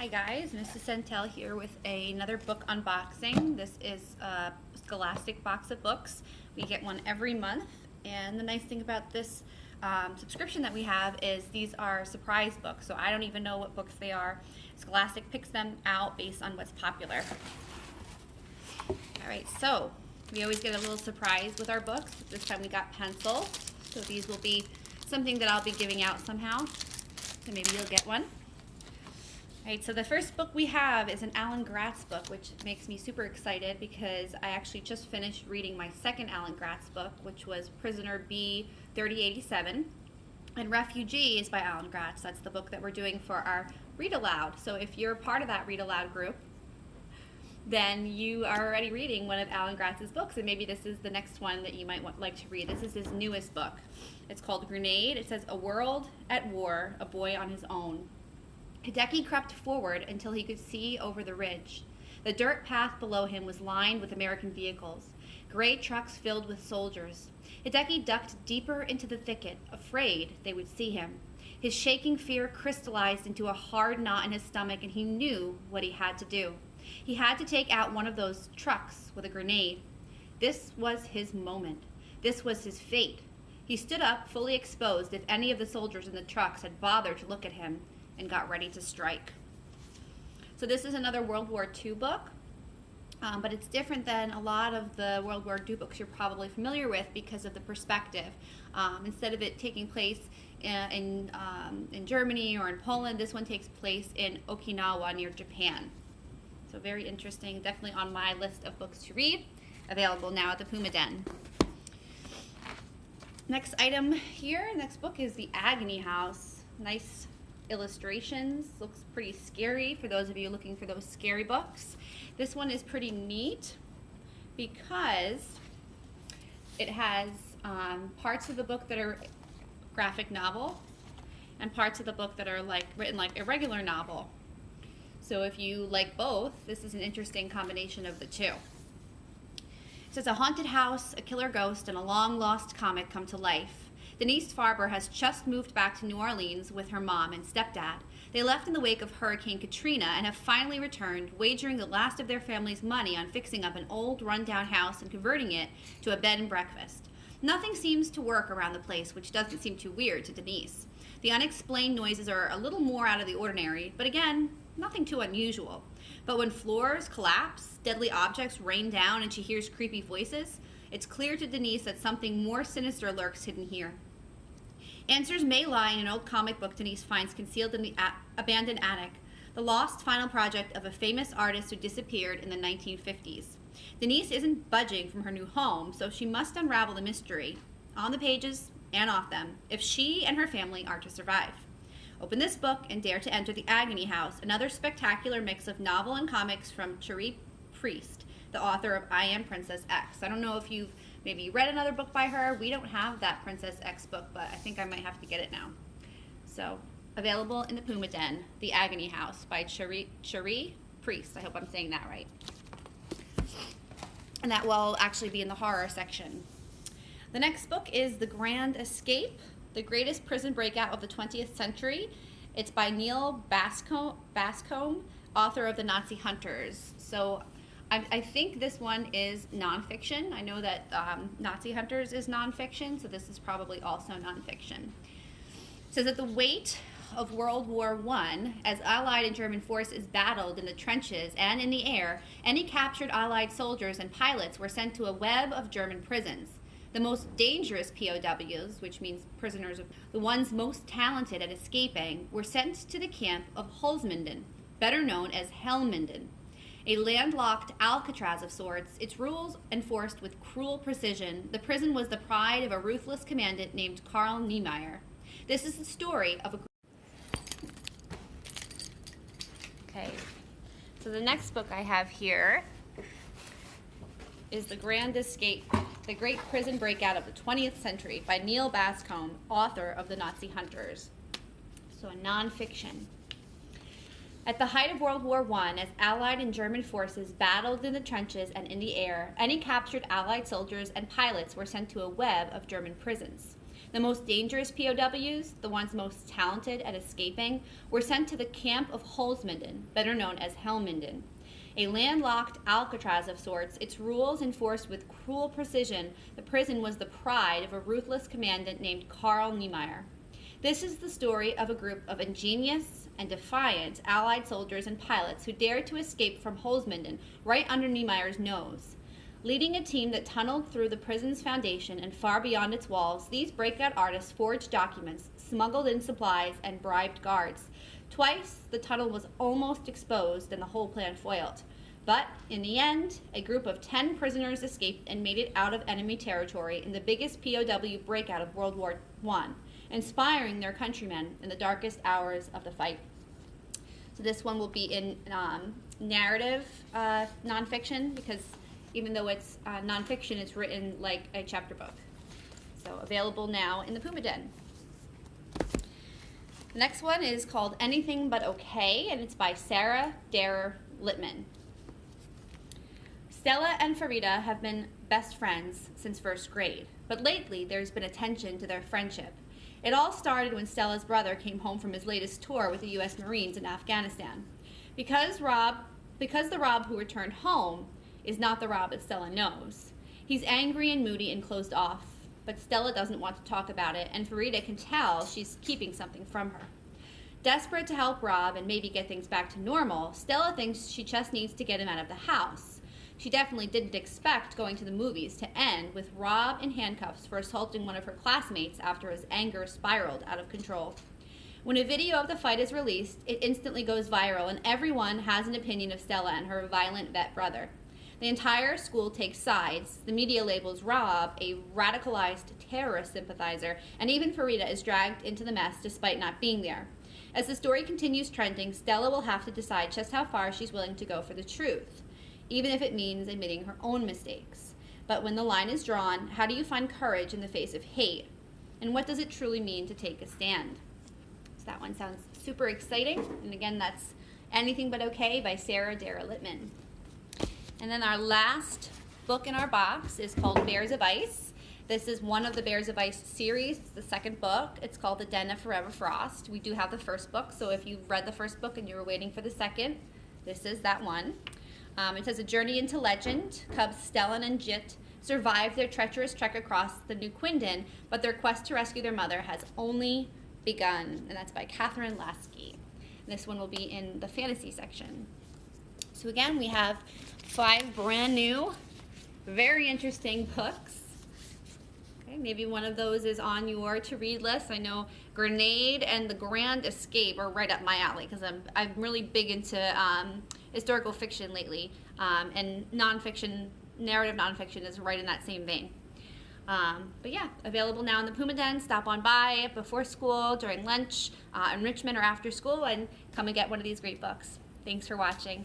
guys, Mrs. Centel here with another book unboxing. This is a Scholastic box of books. We get one every month, and the nice thing about this subscription that we have is these are surprise books, so I don't even know what books they are. Scholastic picks them out based on what's popular. Alright, so we always get a little surprise with our books. This time we got pencils, so these will be something that I'll be giving out somehow, so maybe you'll get one. Alright, so the first book we have is an Alan Gratz book, which makes me super excited because I actually just finished reading my second Alan Gratz book, which was Prisoner B 3087. And Refugee is by Alan Gratz. That's the book that we're doing for our Read Aloud. So if you're part of that Read Aloud group, then you are already reading one of Alan Gratz's books, and maybe this is the next one that you might like to read. This is his newest book. It's called Grenade. It says, "A world at war, a boy on his own." Hideki crept forward until he could see over the ridge. The dirt path below him was lined with American vehicles, gray trucks filled with soldiers. Hideki ducked deeper into the thicket, afraid they would see him. His shaking fear crystallized into a hard knot in his stomach, and he knew what he had to do. He had to take out one of those trucks with a grenade. This was his moment. This was his fate. He stood up, fully exposed, if any of the soldiers in the trucks had bothered to look at him, and got ready to strike. So this is another World War II book, but it's different than a lot of the World War II books you're probably familiar with because of the perspective. Instead of it taking place in Germany or in Poland, this one takes place in Okinawa near Japan. So very interesting, definitely on my list of books to read, available now at the Puma Den. Next item here, next book is the Agony House. Nice illustrations, looks pretty scary for those of you looking for those scary books. This one is pretty neat because it has parts of the book that are graphic novel and parts of the book that are written like a regular novel. So if you like both, this is an interesting combination of the two. It says, a haunted house, a killer ghost, and a long-lost comic come to life. Denise Farber has just moved back to New Orleans with her mom and stepdad. They left in the wake of Hurricane Katrina and have finally returned, wagering the last of their family's money on fixing up an old, run-down house and converting it to a bed and breakfast. Nothing seems to work around the place, which doesn't seem too weird to Denise. The unexplained noises are a little more out of the ordinary, but again, nothing too unusual. But when floors collapse, deadly objects rain down, and she hears creepy voices, it's clear to Denise that something more sinister lurks hidden here. Answers may lie in an old comic book Denise finds concealed in the abandoned attic, the lost final project of a famous artist who disappeared in the 1950s. Denise isn't budging from her new home, so she must unravel the mystery, on the pages and off them, if she and her family are to survive. Open this book and dare to enter the Agony House, another spectacular mix of novel and comics from Cherie Priest, the author of I Am Princess X. I don't know if you've maybe read another book by her. We don't have that Princess X book, but I think I might have to get it now. So, available in the Puma Den, The Agony House by Cherie Priest. I hope I'm saying that right. And that will actually be in the horror section. The next book is The Grand Escape, the greatest prison breakout of the 20th century. It's by Neil Bascombe, author of The Nazi Hunters. So I think this one is nonfiction. I know that Nazi Hunters is nonfiction, so this is probably also nonfiction. It says that the weight of World War I, as Allied and German forces battled in the trenches and in the air, any captured Allied soldiers and pilots were sent to a web of German prisons. The most dangerous POWs, which means prisoners, the ones most talented at escaping, were sent to the camp of Holzminden, better known as Helmenden. A landlocked Alcatraz of sorts, its rules enforced with cruel precision, the prison was the pride of a ruthless commandant named Karl Niemeyer. This is the story of a... Okay, so the next book I have here is The Grand Escape, the Great Prison Breakout of the 20th Century by Neil Bascombe, author of The Nazi Hunters. So a nonfiction. At the height of World War I, as Allied and German forces battled in the trenches and in the air, any captured Allied soldiers and pilots were sent to a web of German prisons. The most dangerous POWs, the ones most talented at escaping, were sent to the camp of Holzminden, better known as Helmenden. A landlocked Alcatraz of sorts, its rules enforced with cruel precision, the prison was the pride of a ruthless commandant named Karl Niemeyer. This is the story of a group of ingenious and defiant Allied soldiers and pilots who dared to escape from Holzminden right under Niemeyer's nose. Leading a team that tunneled through the prison's foundation and far beyond its walls, these breakout artists forged documents, smuggled in supplies, and bribed guards. Twice, the tunnel was almost exposed and the whole plan foiled. But in the end, a group of 10 prisoners escaped and made it out of enemy territory in the biggest POW breakout of World War I, inspiring their countrymen in the darkest hours of the fight. So this one will be in narrative nonfiction, because even though it's nonfiction, it's written like a chapter book. So available now in the Puma Den. The next one is called Anything But Okay, and it's by Sarah Darer Littman. Stella and Farida have been best friends since first grade, but lately there's been a tension to their friendship. It all started when Stella's brother came home from his latest tour with the U.S. Marines in Afghanistan. Because the Rob who returned home is not the Rob that Stella knows. He's angry and moody and closed off, but Stella doesn't want to talk about it, and Farida can tell she's keeping something from her. Desperate to help Rob and maybe get things back to normal, Stella thinks she just needs to get him out of the house. She definitely didn't expect going to the movies to end with Rob in handcuffs for assaulting one of her classmates after his anger spiraled out of control. When a video of the fight is released, it instantly goes viral, and everyone has an opinion of Stella and her violent vet brother. The entire school takes sides. The media labels Rob a radicalized terrorist sympathizer, and even Farida is dragged into the mess despite not being there. As the story continues trending, Stella will have to decide just how far she's willing to go for the truth, even if it means admitting her own mistakes. But when the line is drawn, how do you find courage in the face of hate? And what does it truly mean to take a stand? So that one sounds super exciting. And again, that's Anything But Okay by Sarah Darer Littman. And then our last book in our box is called Bears of Ice. This is one of the Bears of Ice series. It's the second book. It's called The Den of Forever Frost. We do have the first book, so if you've read the first book and you were waiting for the second, this is that one. It says, a journey into legend. Cubs Stellan and Jit survive their treacherous trek across the New Quindon, but their quest to rescue their mother has only begun. And that's by Catherine Lasky. This one will be in the fantasy section. So again, we have 5 brand new, very interesting books. Okay, maybe one of those is on your to-read list. I know Grenade and The Grand Escape are right up my alley, because I'm really big into historical fiction lately, and nonfiction, narrative nonfiction is right in that same vein. But yeah, available now in the Puma Den. Stop on by before school, during lunch, enrichment, or after school, and come and get one of these great books. Thanks for watching.